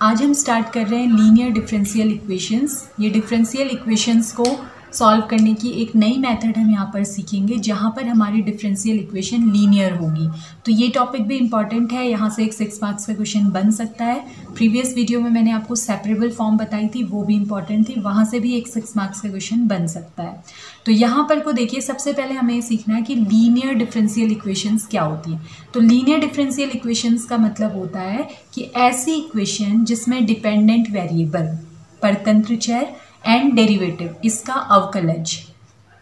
आज हम स्टार्ट कर रहे हैं लीनियर डिफरेंशियल इक्वेशंस। ये डिफरेंशियल इक्वेशंस को सॉल्व करने की एक नई मेथड हम यहाँ पर सीखेंगे जहाँ पर हमारी डिफरेंशियल इक्वेशन लीनियर होगी। तो ये टॉपिक भी इम्पॉर्टेंट है, यहाँ से एक 6 मार्क्स का क्वेश्चन बन सकता है। प्रीवियस वीडियो में मैंने आपको सेपरेबल फॉर्म बताई थी, वो भी इम्पॉर्टेंट थी, वहाँ से भी एक 6 मार्क्स का क्वेश्चन बन सकता है। तो यहाँ पर को देखिए, सबसे पहले हमें ये सीखना है कि लीनियर डिफरेंशियल इक्वेशंस क्या होती है। तो लीनियर डिफरेंशियल इक्वेशंस का मतलब होता है कि ऐसी इक्वेशन जिसमें डिपेंडेंट वेरिएबल, परतंत्र चर एंड डेरिवेटिव, इसका अवकलज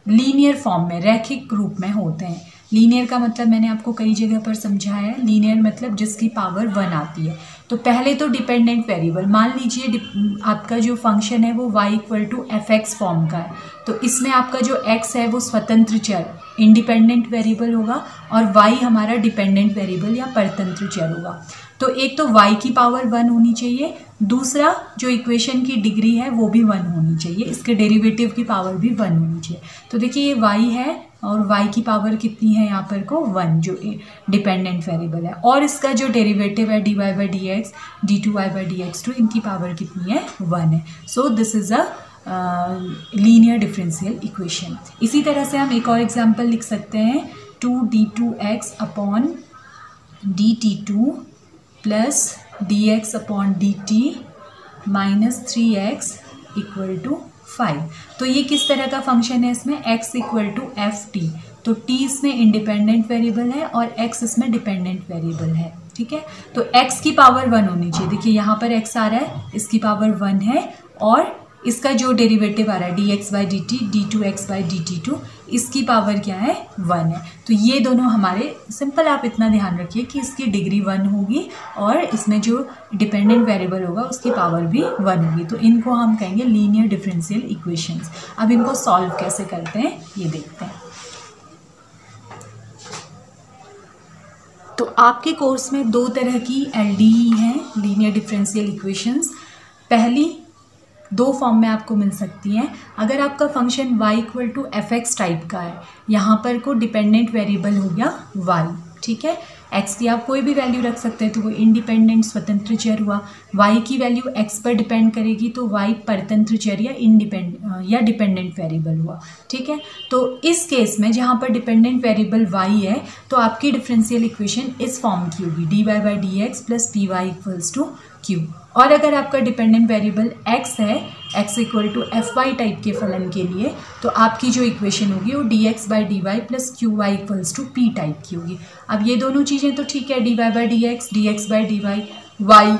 लीनियर फॉर्म में, रैखिक रूप में होते हैं। लीनियर का मतलब मैंने आपको कई जगह पर समझाया है। लीनियर मतलब जिसकी पावर 1 आती है। तो पहले तो डिपेंडेंट वेरिएबल, मान लीजिए आपका जो फंक्शन है वो y = fx फॉर्म का है। तो इसमें आपका जो x है वो स्वतंत्र चर, इंडिपेंडेंट वेरिएबल होगा, और y हमारा डिपेंडेंट वेरिएबल या परतंत्र चर होगा। तो एक तो y की पावर 1 होनी चाहिए, दूसरा जो इक्वेशन की डिग्री है वो भी 1 होनी चाहिए, इसके डेरिवेटिव की पावर भी 1 होनी चाहिए। तो देखिए ये y है और y की पावर कितनी है यहाँ पर को 1, जो डिपेंडेंट वेरिएबल है, और इसका जो डेरिवेटिव है dy/dx, d2y/dx2, इनकी पावर कितनी है 1 है। So this is a linear differential equation. इसी तरह से हम एक और एग्जांपल लिख सकते हैं, 2d2x upon dt2 plus dx/dt minus 3x = 5। तो ये किस तरह का फंक्शन है, इसमें x = ft। तो t इसमें इंडिपेंडेंट वेरिएबल है और x इसमें डिपेंडेंट वेरिएबल है, ठीक है। तो x की पावर 1 होनी चाहिए। देखिए यहाँ पर x आ रहा है, इसकी पावर 1 है, और इसका जो डेरिवेटिव आ रहा है dx/dt, d2x/dt2, इसकी पावर क्या है 1 है। तो ये दोनों हमारे, सिंपल आप इतना ध्यान रखिए कि इसकी डिग्री 1 होगी और इसमें जो डिपेंडेंट वेरिएबल होगा उसकी पावर भी 1 होगी। तो इनको हम कहेंगे लीनियर डिफरेंशियल इक्वेशंस। अब इनको सॉल्व कैसे करते हैं ये देखते हैं। तो आपके कोर्स में 2 तरह की LDE हैं, लीनियर डिफरेंशियल इक्वेशंस। पहली 2 फॉर्म में आपको मिल सकती हैं। अगर आपका फंक्शन y = fx टाइप का है, यहाँ पर को डिपेंडेंट वेरिएबल हो गया y, ठीक है। x की आप कोई भी वैल्यू रख सकते हैं, तो वो इंडिपेंडेंट स्वतंत्र चर हुआ। y की वैल्यू x पर डिपेंड करेगी, तो y परतंत्र चर या डिपेंडेंट वेरिएबल हुआ, ठीक है। तो इस केस में जहाँ पर डिपेंडेंट वेरिएबल y है, तो आपकी डिफरेंशियल इक्वेशन इस फॉर्म की होगी, dy/dx प्लस py = q। और अगर आपका डिपेंडेंट वेरिएबल x है, x = fy टाइप के फलन के लिए, तो आपकी जो इक्वेशन होगी वो dx/dy plus qy = p type की होगी। अब ये दोनों चीज़ें तो ठीक है, dy/dx, dx/dy, y,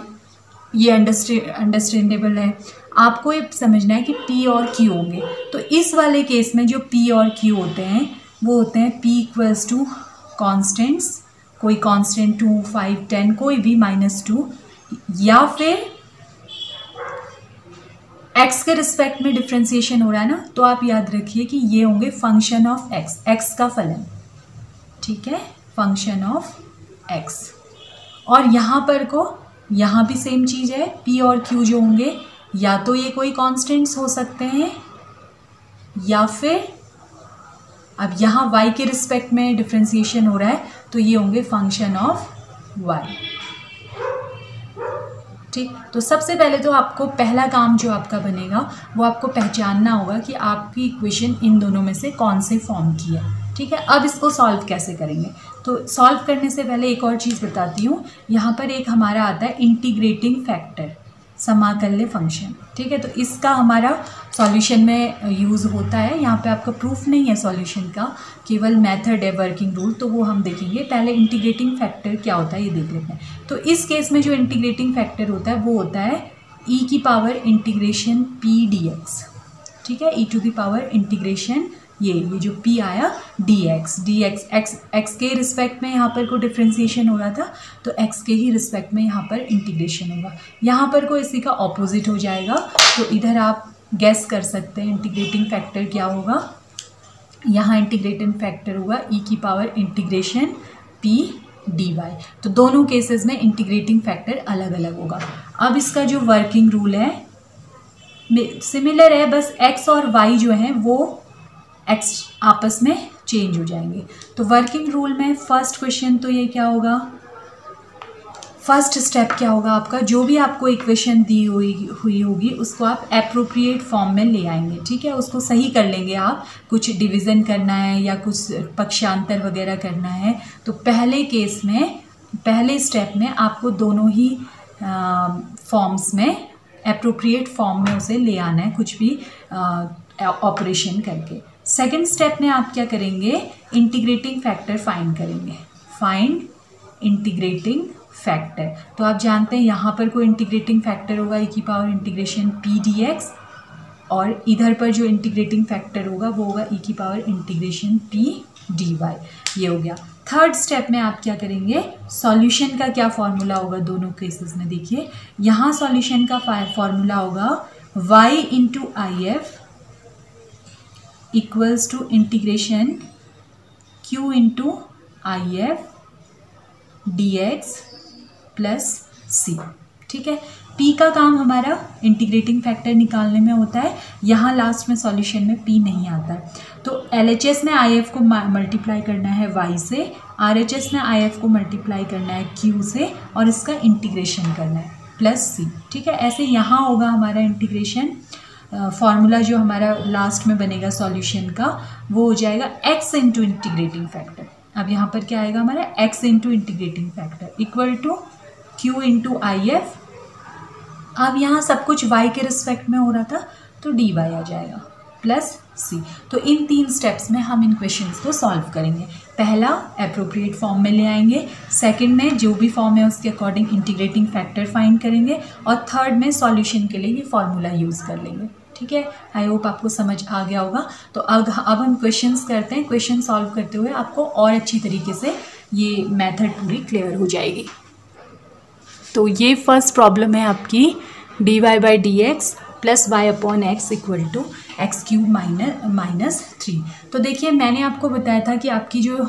ये अंडरस्टैंडेबल है। आपको ये समझना है कि p और q होंगे। तो इस वाले केस में जो p और q होते हैं वो होते हैं p = कॉन्स्टेंट्स, कोई कॉन्स्टेंट 2, 5, 10, कोई भी -2, या फिर x के रिस्पेक्ट में डिफ्रेंसिएशन हो रहा है ना, तो आप याद रखिए कि ये होंगे फंक्शन ऑफ x का फलन, ठीक है, फंक्शन ऑफ x। और यहाँ पर को, यहाँ भी सेम चीज़ है, p और q जो होंगे, या तो ये कोई कॉन्स्टेंट्स हो सकते हैं, या फिर अब यहाँ y के रिस्पेक्ट में डिफ्रेंसिएशन हो रहा है, तो ये होंगे फंक्शन ऑफ y, ठीक। तो सबसे पहले तो आपको पहला काम जो आपका बनेगा वो आपको पहचानना होगा कि आपकी इक्वेशन इन दोनों में से कौन से फॉर्म की है, ठीक है। अब इसको सॉल्व कैसे करेंगे, तो सॉल्व करने से पहले एक और चीज़ बताती हूँ। यहाँ पर एक हमारा आता है इंटीग्रेटिंग फैक्टर, समाकल्य फंक्शन, ठीक है। तो इसका हमारा सॉल्यूशन में यूज़ होता है। यहाँ पे आपका प्रूफ नहीं है सॉल्यूशन का, केवल मेथड है, वर्किंग रूल, तो वो हम देखेंगे। पहले इंटीग्रेटिंग फैक्टर क्या होता है ये देख लेते हैं। तो इस केस में जो इंटीग्रेटिंग फैक्टर होता है वो होता है e∫p dx, ठीक है, e∫ ये जो p आया dx x के रिस्पेक्ट में यहाँ पर को डिफ्रेंसिएशन हो रहा था, तो x के ही रिस्पेक्ट में यहाँ पर इंटीग्रेशन होगा। यहाँ पर को इसी का ऑपोजिट हो जाएगा, तो इधर आप गैस कर सकते हैं इंटीग्रेटिंग फैक्टर क्या होगा। यहाँ इंटीग्रेटिंग फैक्टर होगा e∫p dy। तो दोनों केसेस में इंटीग्रेटिंग फैक्टर अलग अलग होगा। अब इसका जो वर्किंग रूल है सिमिलर है, बस x और y जो हैं वो x आपस में चेंज हो जाएंगे। तो वर्किंग रूल में फर्स्ट क्वेश्चन तो ये क्या होगा, फर्स्ट स्टेप क्या होगा आपका, जो भी आपको इक्वेशन दी हुई होगी उसको आप एप्रोप्रिएट फॉर्म में ले आएंगे, ठीक है, उसको सही कर लेंगे आप, कुछ डिवीज़न करना है या कुछ पक्षांतर वगैरह करना है तो पहले केस में, पहले स्टेप में आपको दोनों ही फॉर्म्स में एप्रोप्रिएट फॉर्म में उसे ले आना है, कुछ भी ऑपरेशन करके। सेकंड स्टेप में आप क्या करेंगे, इंटीग्रेटिंग फैक्टर फाइंड करेंगे, फाइंड इंटीग्रेटिंग फैक्टर। तो आप जानते हैं यहाँ पर कोई इंटीग्रेटिंग फैक्टर होगा e की पावर इंटीग्रेशन p dx, और इधर पर जो इंटीग्रेटिंग फैक्टर होगा वो होगा e की पावर इंटीग्रेशन p dy। ये हो गया। थर्ड स्टेप में आप क्या करेंगे, सॉल्यूशन का क्या फॉर्मूला होगा दोनों केसेस में, देखिए यहाँ सॉल्यूशन का फॉर्मूला होगा y into I F equals to integration q into I F D x plus C, ठीक है। p का काम हमारा इंटीग्रेटिंग फैक्टर निकालने में होता है, यहाँ लास्ट में सॉल्यूशन में p नहीं आता है। तो LHS में IF को मल्टीप्लाई करना है y से, RHS में IF को मल्टीप्लाई करना है q से, और इसका इंटीग्रेशन करना है प्लस c, ठीक है। ऐसे यहाँ होगा हमारा इंटीग्रेशन फॉर्मूला जो हमारा लास्ट में बनेगा सॉल्यूशन का, वो हो जाएगा x इंटू इंटीग्रेटिंग फैक्टर। अब यहाँ पर क्या आएगा हमारा x into integrating factor equal to q into I F. अब यहाँ सब कुछ y के रिस्पेक्ट में हो रहा था तो dy आ जाएगा प्लस c। तो इन 3 स्टेप्स में हम इन क्वेश्चंस को सॉल्व करेंगे। पहला एप्रोप्रिएट फॉर्म में ले आएंगे, सेकंड में जो भी फॉर्म है उसके अकॉर्डिंग इंटीग्रेटिंग फैक्टर फाइंड करेंगे, और थर्ड में सॉल्यूशन के लिए ये फॉर्मूला यूज़ कर लेंगे, ठीक है। आई होप आपको समझ आ गया होगा। तो अब हम क्वेश्चंस करते हैं, क्वेश्चन सॉल्व करते हुए आपको और अच्छी तरीके से ये मेथड पूरी क्लियर हो जाएगी। तो ये फर्स्ट प्रॉब्लम है आपकी dy by d x plus y upon x equal to x cube minus 3। तो देखिए मैंने आपको बताया था कि आपकी जो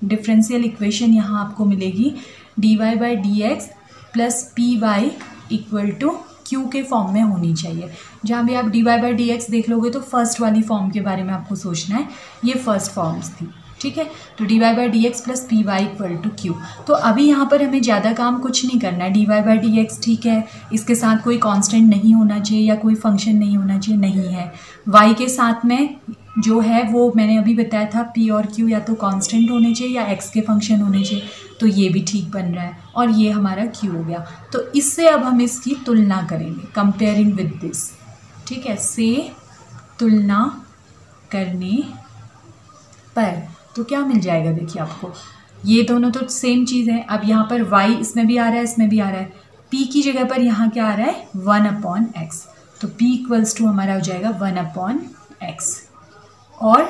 डिफरेंशियल इक्वेशन यहाँ आपको मिलेगी dy by d x plus p y equal to q के फॉर्म में होनी चाहिए। जहाँ भी आप dy बाई डी एक्स देख लोगे तो फर्स्ट वाली फॉर्म के बारे में आपको सोचना है, ये फर्स्ट फॉर्म्स थी, ठीक है। तो dy by d x plus p y equal to q. तो अभी यहाँ पर हमें ज़्यादा काम कुछ नहीं करना है, dy बाई डी एक्स ठीक है, इसके साथ कोई कांस्टेंट नहीं होना चाहिए या कोई फंक्शन नहीं होना चाहिए, नहीं है। y के साथ में जो है वो मैंने अभी बताया था p और q या तो कांस्टेंट होने चाहिए या x के फंक्शन होने चाहिए, तो ये भी ठीक बन रहा है, और ये हमारा q हो गया। तो इससे अब हम इसकी तुलना करेंगे, कंपेयरिंग विद दिस, ठीक है, से तुलना करने पर तो क्या मिल जाएगा, देखिए आपको ये दोनों तो सेम चीज़ है। अब यहाँ पर y इसमें भी आ रहा है, इसमें भी आ रहा है, p की जगह पर यहाँ क्या आ रहा है 1/x, तो p इक्वल्स टू हमारा हो जाएगा 1/x, और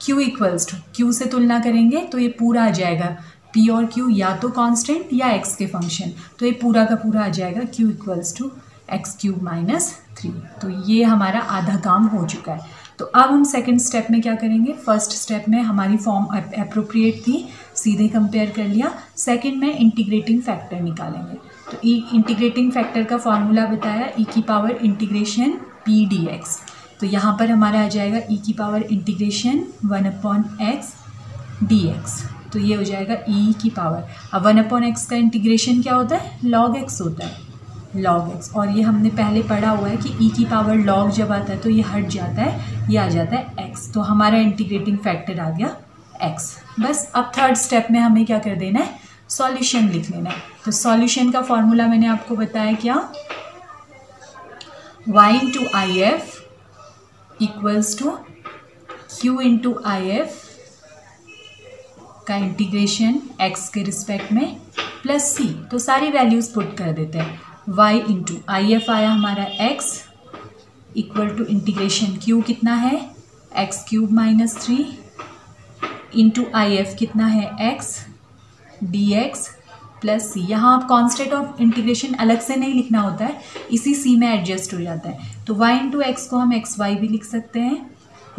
q इक्वल्स टू, q से तुलना करेंगे तो ये पूरा आ जाएगा, p और q या तो कांस्टेंट या x के फंक्शन, तो ये पूरा का पूरा आ जाएगा q equals to x cube minus 3। तो ये हमारा आधा काम हो चुका है। तो अब हम सेकंड स्टेप में क्या करेंगे, फर्स्ट स्टेप में हमारी फॉर्म एप्रोप्रिएट थी, सीधे कंपेयर कर लिया, सेकंड में इंटीग्रेटिंग फैक्टर निकालेंगे। तो इंटीग्रेटिंग फैक्टर का फॉर्मूला बताया e की पावर इंटीग्रेशन p dx। तो यहाँ पर हमारा आ जाएगा e की पावर इंटीग्रेशन 1/x dx, तो ये हो जाएगा e की पावर। अब 1/x का इंटीग्रेशन क्या होता है, log x होता है, log x, और ये हमने पहले पढ़ा हुआ है कि e की पावर log जब आता है तो ये हट जाता है, ये आ जाता है x, तो हमारा इंटीग्रेटिंग फैक्टर आ गया x। बस अब थर्ड स्टेप में हमें क्या कर देना है, सॉल्यूशन लिख लेना है। तो सॉल्यूशन का फॉर्मूला मैंने आपको बताया क्या, y into I F equals to q into I F का इंटीग्रेशन x के रिस्पेक्ट में प्लस c, तो सारी वैल्यूज़ पुट कर देते हैं। y इंटू आई एफ आया हमारा x equal to integration q कितना है x cube minus 3 into I F कितना है x dx प्लस c। यहाँ आप कॉन्स्टेंट ऑफ इंटीग्रेशन अलग से नहीं लिखना होता है, इसी c में एडजस्ट हो जाता है। तो y इंटू एक्स को हम एक्स वाई भी लिख सकते हैं,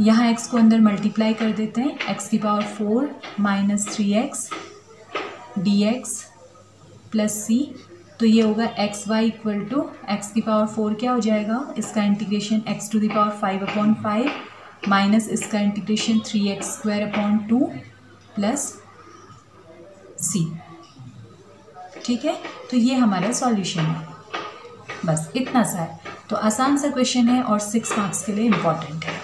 यहाँ x को अंदर मल्टीप्लाई कर देते हैं, x की power 4 minus 3x dx plus c। तो ये होगा X Y equal to X की पावर 4 क्या हो जाएगा, इसका integration x to the power 5/5 minus इसका integration 3x² upon 2 plus c। ठीक है, तो ये हमारा सॉल्यूशन है। बस इतना सा है, तो आसान सा क्वेश्चन है और 6 मार्क्स के लिए इम्पॉर्टेंट है।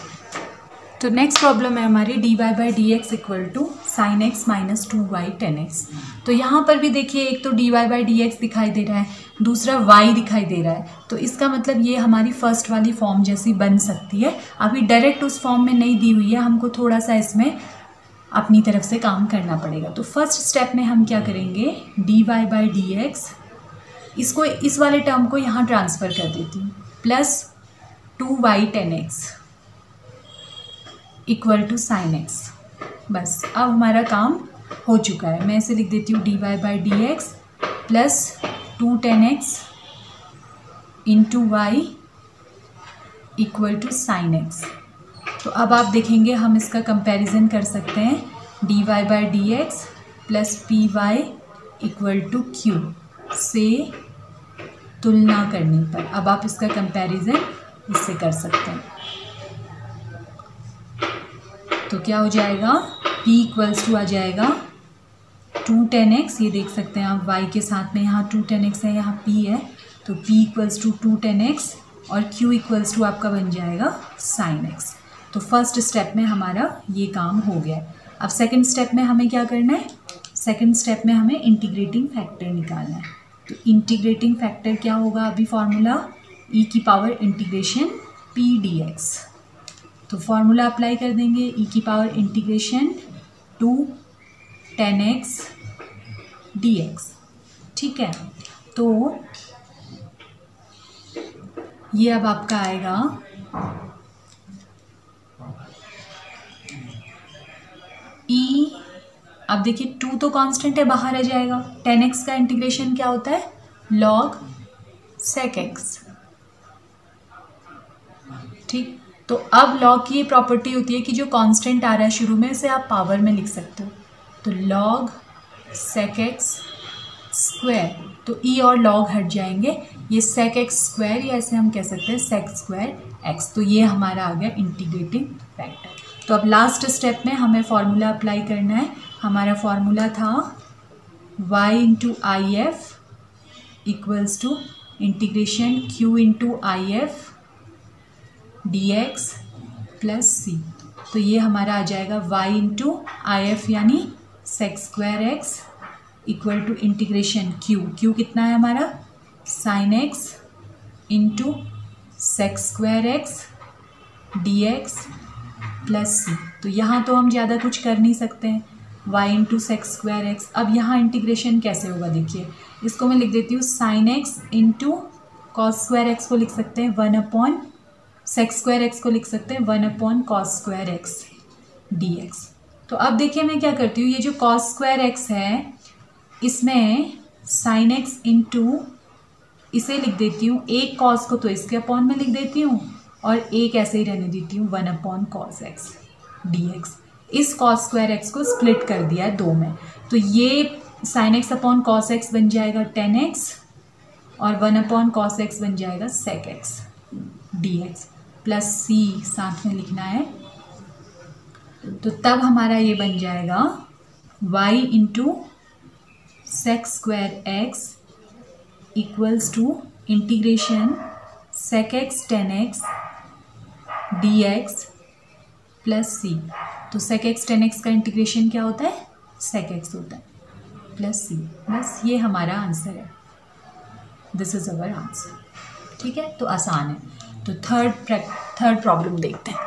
तो नेक्स्ट प्रॉब्लम है हमारी dy by d x equal to sine x minus 2y tan x। तो यहाँ पर भी देखिए, एक तो dy बाई डी एक्स दिखाई दे रहा है, दूसरा y दिखाई दे रहा है, तो इसका मतलब ये हमारी फर्स्ट वाली फॉर्म जैसी बन सकती है। अभी डायरेक्ट उस फॉर्म में नहीं दी हुई है, हमको थोड़ा सा इसमें अपनी तरफ से काम करना पड़ेगा। तो फर्स्ट स्टेप में हम क्या करेंगे, dy बाई डी एक्स, इसको इस वाले टर्म को यहाँ ट्रांसफ़र कर देती हूँ, plus 2y tan x equal to sine x. बस अब हमारा काम हो चुका है। मैं इसे लिख देती हूँ dy by d x plus 2 tan x into y equal to sine x. तो अब आप देखेंगे हम इसका कंपैरिजन कर सकते हैं, dy by d x plus p y equal to q से तुलना करने पर अब आप इसका कंपैरिजन इससे कर सकते हैं। तो क्या हो जाएगा, p इक्वल्स टू आ जाएगा 2 tan x, ये देख सकते हैं आप y के साथ में, यहाँ 2 tan x है, यहाँ p है, तो p equals to 2 tan x और q इक्वल्स टू आपका बन जाएगा sin x। तो फर्स्ट स्टेप में हमारा ये काम हो गया है। अब सेकंड स्टेप में हमें क्या करना है, सेकंड स्टेप में हमें इंटीग्रेटिंग फैक्टर निकालना है। तो इंटीग्रेटिंग फैक्टर क्या होगा, अभी फॉर्मूला e की पावर इंटीग्रेशन p dx। तो फॉर्मूला अप्लाई कर देंगे, e की power integration 2 tan x dx। ठीक है, तो ये अब आपका आएगा e, अब देखिए 2 तो कांस्टेंट है, बाहर आ जाएगा। tan x का इंटीग्रेशन क्या होता है, log sec x। ठीक, तो अब log की ये प्रॉपर्टी होती है कि जो कांस्टेंट आ रहा है शुरू में, इसे आप पावर में लिख सकते हो। तो log sec x स्क्वायर, तो e और log हट जाएंगे, ये sec x स्क्वायर, या ऐसे हम कह सकते हैं sec स्क्वायर x। तो ये हमारा आ गया इंटीग्रेटिंग फैक्टर। तो अब लास्ट स्टेप में हमें फॉर्मूला अप्लाई करना है। हमारा फॉर्मूला था y into I F equals to integration q into I F dx plus c। तो ये हमारा आ जाएगा y इंटू आई एफ यानी sec square x equal to integration q कितना है हमारा, sin x इंटू sec square x dx plus c। तो यहाँ तो हम ज़्यादा कुछ कर नहीं सकते हैं, y into sec square x। अब यहाँ इंटीग्रेशन कैसे होगा, देखिए इसको मैं लिख देती हूँ sin x into cos square x को लिख सकते हैं 1 sec स्क्वायर x को लिख सकते हैं 1 cos स्क्वायर x dx। तो अब देखिए मैं क्या करती हूँ, ये जो cos स्क्वायर x है इसमें sin x इंटू इसे लिख देती हूँ, एक cos को तो इसके अपॉन में लिख देती हूँ और एक ऐसे ही रहने देती हूँ 1 cos x dx। इस cos स्क्वायर x को स्प्लिट कर दिया है 2 में, तो ये sin x upon cos x बन जाएगा 10x और 1 cos x बन जाएगा sec x dx plus c साथ में लिखना है। तो तब हमारा ये बन जाएगा y into sec square x equals to integration sec x tan x dx plus c। तो sec x tan x का इंटीग्रेशन क्या होता है, sec x होता है, प्लस c। बस ये हमारा आंसर है, दिस इज अवर आंसर। ठीक है, तो आसान है। तो थर्ड प्रॉब्लम देखते हैं,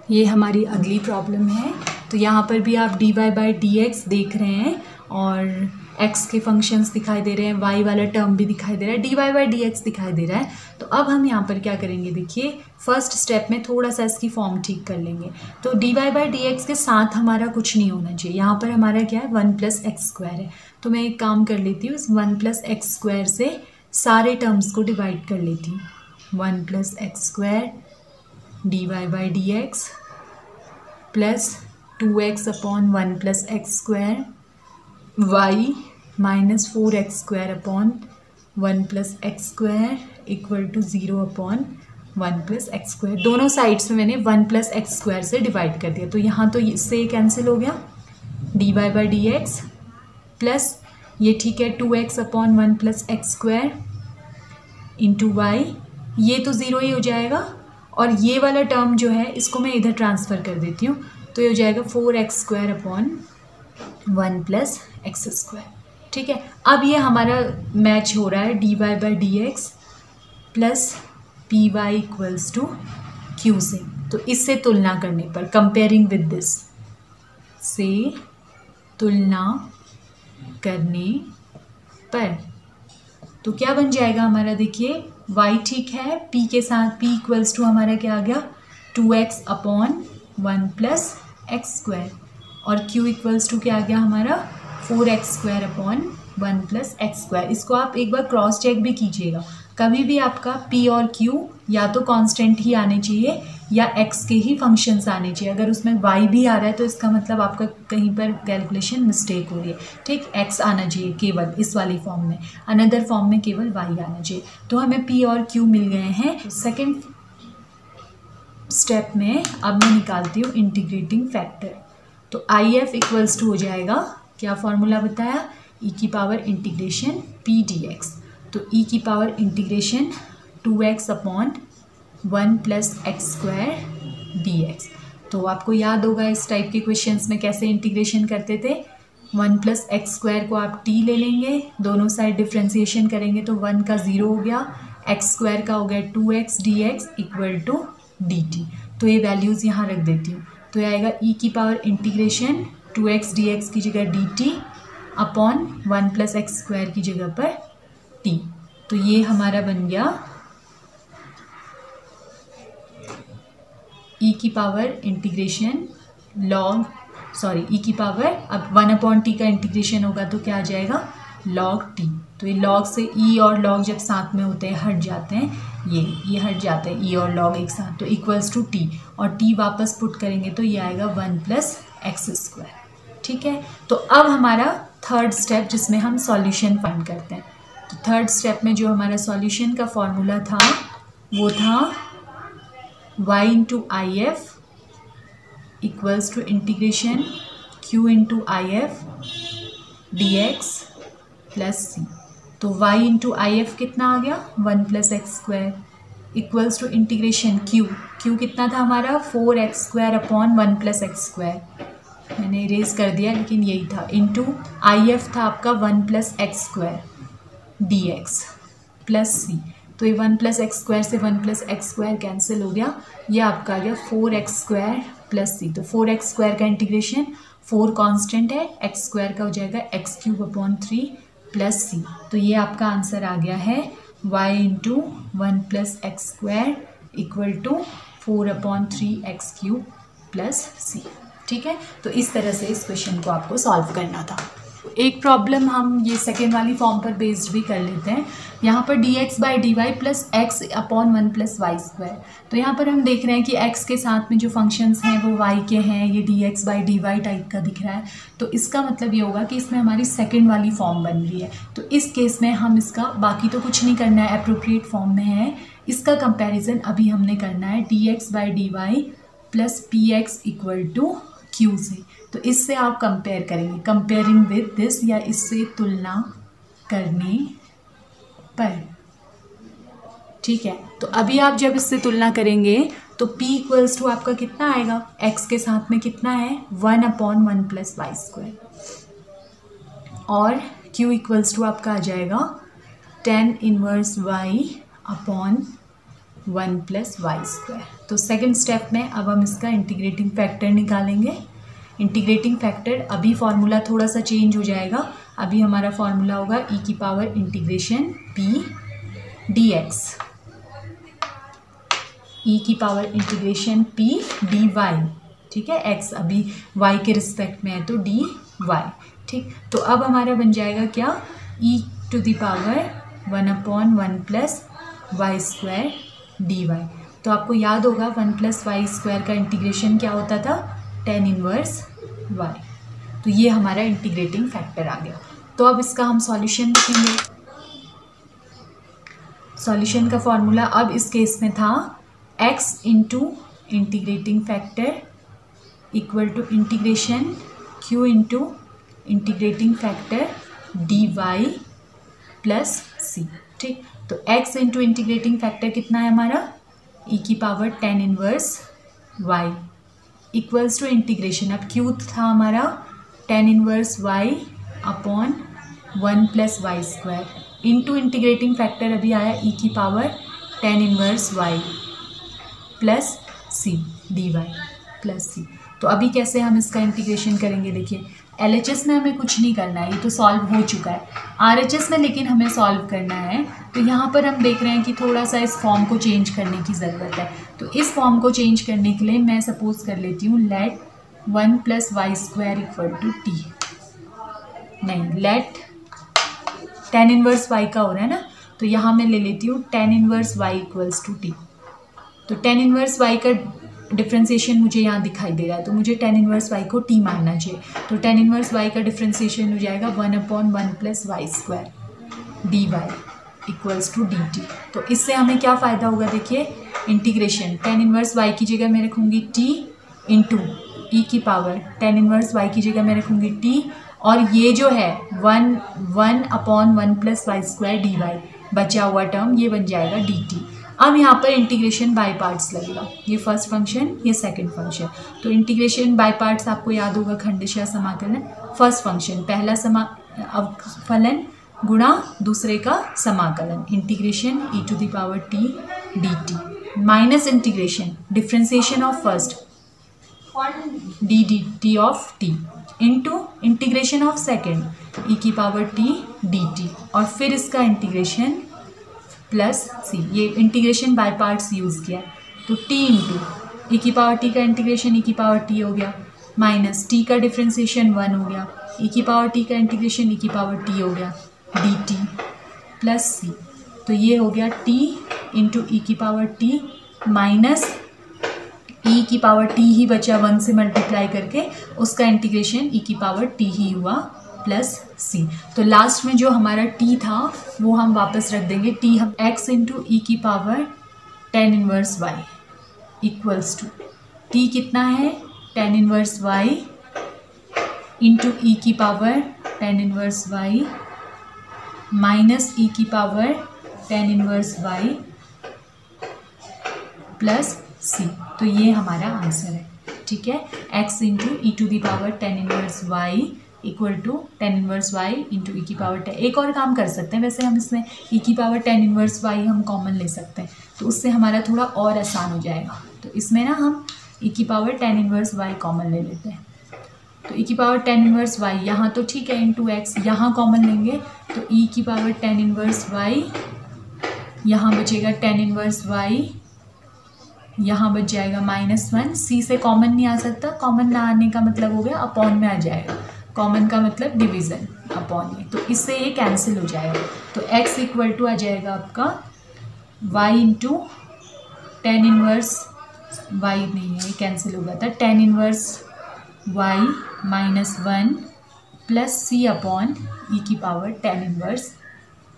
ये हमारी अगली प्रॉब्लम है। तो यहाँ पर भी आप dy बाई डी एक्स देख रहे हैं और x के फंक्शंस दिखाई दे रहे हैं, y वाला टर्म भी दिखाई दे रहा है, dy बाई डी एक्स दिखाई दे रहा है। तो अब हम यहाँ पर क्या करेंगे, देखिए फर्स्ट स्टेप में थोड़ा सा इसकी फॉर्म ठीक कर लेंगे। तो dy बाई डी एक्स के साथ हमारा कुछ नहीं होना चाहिए, यहाँ पर हमारा क्या है 1 प्लस एक्स स्क्वायर है। तो मैं एक काम कर लेती हूँ, इस 1 प्लस एक्स स्क्वायर से सारे टर्म्स को डिवाइड कर लेती हूँ। 1 plus x square dy by d x plus 2x upon 1 plus x square y minus 4x square upon 1 plus x square equal to 0 upon 1 plus x square. दोनों sides में मैंने 1 plus x square से divide कर दिया, तो यहाँ तो इससे कैंसिल हो गया dy by d x plus ये ठीक है, 2x upon 1 plus x square into y, ये तो ज़ीरो ही हो जाएगा, और ये वाला टर्म जो है इसको मैं इधर ट्रांसफ़र कर देती हूँ, तो ये हो जाएगा 4x square upon 1 plus x square. ठीक है, अब ये हमारा मैच हो रहा है dy by d x plus p y equals to q से। तो इससे तुलना करने पर, कंपेयरिंग विद दिस, से तुलना करने पर तो क्या बन जाएगा हमारा, देखिए y ठीक है, p के साथ, p इक्वल्स टू हमारा क्या आ गया 2x upon 1 plus x square, और q इक्वल्स टू क्या आ गया हमारा 4x square upon 1 plus x square. इसको आप एक बार क्रॉस चेक भी कीजिएगा, कभी भी आपका p और q या तो कांस्टेंट ही आने चाहिए या x के ही फंक्शंस आने चाहिए। अगर उसमें y भी आ रहा है तो इसका मतलब आपका कहीं पर कैलकुलेशन मिस्टेक हो रही है। ठीक, x आना चाहिए केवल इस वाली फॉर्म में, अनदर फॉर्म में केवल y आना चाहिए। तो हमें p और q मिल गए हैं। सेकेंड स्टेप में अब मैं निकालती हूँ इंटीग्रेटिंग फैक्टर। तो IF इक्वल्स टू हो जाएगा, क्या फॉर्मूला बताया, e की पावर इंटीग्रेशन p dx। तो e की power integration 2x upon 1 plus x square D x. तो आपको याद होगा इस टाइप के क्वेश्चंस में कैसे इंटीग्रेशन करते थे। 1 प्लस एक्स स्क्वायर को आप t ले लेंगे, दोनों साइड डिफ्रेंसिएशन करेंगे तो 1 का 0 हो गया, एक्स स्क्वायर का हो गया 2x d x equal to d t. तो ये वैल्यूज़ यहाँ रख देती हूँ, तो ये आएगा e की power integration 2x d x की जगह D T upon 1 plus x square की जगह पर t। तो ये हमारा बन गया e की पावर इंटीग्रेशन e की पावर, अब 1 अपॉन टी का इंटीग्रेशन होगा तो क्या आ जाएगा log t। तो ये log से e और log जब साथ में होते हैं हट जाते हैं, ये हट जाते हैं e और log एक साथ, तो इक्वल्स टू t, और t वापस पुट करेंगे तो ये आएगा 1 प्लस एक्स स्क्वायर। ठीक है, तो अब हमारा थर्ड स्टेप जिसमें हम सॉल्यूशन फाइंड करते हैं। तो थर्ड स्टेप में जो हमारा सॉल्यूशन का फॉर्मूला था वो था y into I F equals to integration q into I F D x plus C. तो y इंटू आई एफ कितना आ गया 1 plus x square equals to integration q कितना था हमारा 4x square upon 1 plus x square, मैंने erase कर दिया लेकिन यही था, इंटू आई एफ था आपका 1 plus x square D x plus C. तो ये 1 प्लस एक्स स्क्वायर से 1 प्लस एक्स स्क्वायर कैंसिल हो गया, ये आपका आ गया 4x स्क्वायर प्लस सी। तो 4x स्क्वायर का इंटीग्रेशन, 4 कांस्टेंट है, x स्क्वायर का हो जाएगा X cube upon 3 plus C. तो ये आपका आंसर आ गया है y into 1 plus x square equal to 4 upon 3 X cube plus C. ठीक है, तो इस तरह से इस क्वेश्चन को आपको सॉल्व करना था। एक प्रॉब्लम हम ये सेकेंड वाली फॉर्म पर बेस्ड भी कर लेते हैं। यहाँ पर d x by d Y plus x upon 1 plus Y square. तो यहाँ पर हम देख रहे हैं कि x के साथ में जो फंक्शंस हैं वो y के हैं, ये d x by d y type का दिख रहा है। तो इसका मतलब ये होगा कि इसमें हमारी सेकेंड वाली फॉर्म बन रही है। तो इस केस में हम इसका बाकी तो कुछ नहीं करना है, अप्रोप्रिएट फॉर्म में है, इसका कंपेरिजन अभी हमने करना है d x by d Y plus p x equal to q से। तो इससे आप कंपेयर करेंगे, कंपेयरिंग विद दिस, या इससे तुलना करने पर। ठीक है, तो अभी आप जब इससे तुलना करेंगे तो p इक्वल्स टू आपका कितना आएगा, x के साथ में कितना है 1 अपॉन 1 प्लस वाई स्क्वायर, और q इक्वल्स टू आपका आ जाएगा tan inverse y upon 1 plus Y square. तो सेकेंड स्टेप में अब हम इसका इंटीग्रेटिंग फैक्टर निकालेंगे। इंटीग्रेटिंग फैक्टर, अभी फार्मूला थोड़ा सा चेंज हो जाएगा, अभी हमारा फार्मूला होगा e की power integration p dx, e की पावर इंटीग्रेशन p dy। ठीक है, x अभी y के रिस्पेक्ट में है तो dy। ठीक, तो अब हमारा बन जाएगा क्या, e to the power 1 upon 1 plus Y square dy। तो आपको याद होगा 1 प्लस वाई स्क्वायर का इंटीग्रेशन क्या होता था, tan इनवर्स y। तो ये हमारा इंटीग्रेटिंग फैक्टर आ गया। तो अब इसका हम सॉल्यूशन लिखेंगे। सॉल्यूशन का फॉर्मूला अब इस केस में था x into integrating factor equal to integration q into integrating factor D Y plus C. ठीक, तो x इंटू इंटीग्रेटिंग फैक्टर कितना है हमारा, e की power tan inverse y equals to integration, अब क्यू था हमारा tan inverse y upon 1 plus Y square into integrating factor अभी आया e की power tan inverse y plus C D Y plus C. तो अभी कैसे हम इसका इंटीग्रेशन करेंगे, देखिए LHS में हमें कुछ नहीं करना है, ये तो सॉल्व हो चुका है। RHS में लेकिन हमें सॉल्व करना है, तो यहाँ पर हम देख रहे हैं कि थोड़ा सा इस फॉर्म को चेंज करने की ज़रूरत है। तो इस फॉर्म को चेंज करने के लिए मैं सपोज कर लेती हूँ let 1 plus Y square equal to t, नहीं लेट tan इनवर्स y का हो रहा है ना, तो यहाँ मैं ले लेती हूँ tan inverse y equals to t. तो tan इनवर्स y का डिफ्रेंसिएशन मुझे यहाँ दिखाई दे रहा है, तो मुझे tan इनवर्स y को t मानना चाहिए। तो tan इनवर्स y का डिफ्रेंसिएशन हो जाएगा 1/1 plus Y square d y equals to d t. तो इससे हमें क्या फ़ायदा होगा, देखिए इंटीग्रेशन tan इनवर्स y की जगह मैं रखूँगी t इंटू ई की पावर tan इनवर्स y की जगह मैं रखूँगी t, और ये जो है 1/1 plus Y square d y, बचा हुआ टर्म ये बन जाएगा डी टी। अब यहाँ पर इंटीग्रेशन बाय पार्ट्स लगेगा, ये फर्स्ट फंक्शन ये सेकंड फंक्शन। तो इंटीग्रेशन बाय पार्ट्स आपको याद होगा खंडशः समाकलन, फर्स्ट फंक्शन पहला अवकलन गुणा दूसरे का समाकलन, integration e to the power t dt minus integration differentiation of first d d t of t into integration of second e की पावर t dt, और फिर इसका इंटीग्रेशन प्लस सी, ये इंटीग्रेशन बाय पार्ट्स यूज़ किया है। तो t into E की power t का इंटीग्रेशन e की पावर t हो गया, माइनस t का डिफ्रेंसिएशन 1 हो गया, e की पावर t का इंटीग्रेशन e की पावर t हो गया dt प्लस सी। तो ये हो गया t इंटू ई की पावर t माइनस e की पावर t ही बचा 1 से मल्टीप्लाई करके, उसका इंटीग्रेशन e की पावर t ही हुआ प्लस सी। तो लास्ट में जो हमारा t था वो हम वापस रख देंगे, t हम x इंटू ई की power tan inverse y equals to t कितना है tan inverse y into E की power tan inverse y minus E की power tan inverse y plus C. तो ये हमारा आंसर है, ठीक है, x into E to the power tan inverse y equal to tan inverse y into E की power 10। एक और काम कर सकते हैं वैसे, हम इसमें e की पावर tan इनवर्स y हम कॉमन ले सकते हैं, तो उससे हमारा थोड़ा और आसान हो जाएगा। तो इसमें ना हम e की power tan inverse y common ले लेते हैं, तो e की पावर tan इनवर्स y यहाँ तो ठीक है इंटू x, यहाँ कॉमन लेंगे तो e की पावर tan इनवर्स y, यहाँ बचेगा tan इनवर्स y, यहाँ बच जाएगा -1, c से कॉमन नहीं आ सकता, कॉमन ना आने का मतलब हो गया अपॉन में आ जाएगा, कॉमन का मतलब डिवीज़न अपॉन में, तो इससे ये कैंसिल हो जाएगा। तो x इक्वल टू आ जाएगा आपका y into tan inverse y, नहीं है ये कैंसिल हो गया था, tan inverse y -1 plus c upon E की पावर tan इनवर्स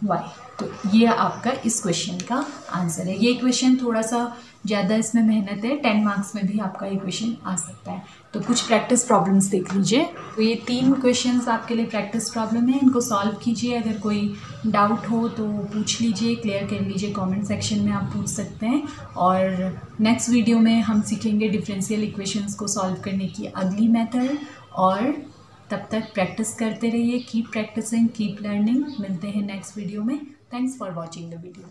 y। तो ये आपका इस क्वेश्चन का आंसर है। ये क्वेश्चन थोड़ा सा ज़्यादा इसमें मेहनत है, 10 मार्क्स में भी आपका ये क्वेश्चन आ सकता है। तो कुछ प्रैक्टिस प्रॉब्लम्स देख लीजिए। तो ये 3 क्वेश्चंस आपके लिए प्रैक्टिस प्रॉब्लम है, इनको सॉल्व कीजिए। अगर कोई डाउट हो तो पूछ लीजिए, क्लियर कर लीजिए, कमेंट सेक्शन में आप पूछ सकते हैं। और नेक्स्ट वीडियो में हम सीखेंगे डिफरेंशियल इक्वेशंस को सॉल्व करने की अगली मेथड। और तब तक प्रैक्टिस करते रहिए, कीप प्रैक्टिसिंग, कीप लर्निंग। मिलते हैं नेक्स्ट वीडियो में। Thanks for watching the video.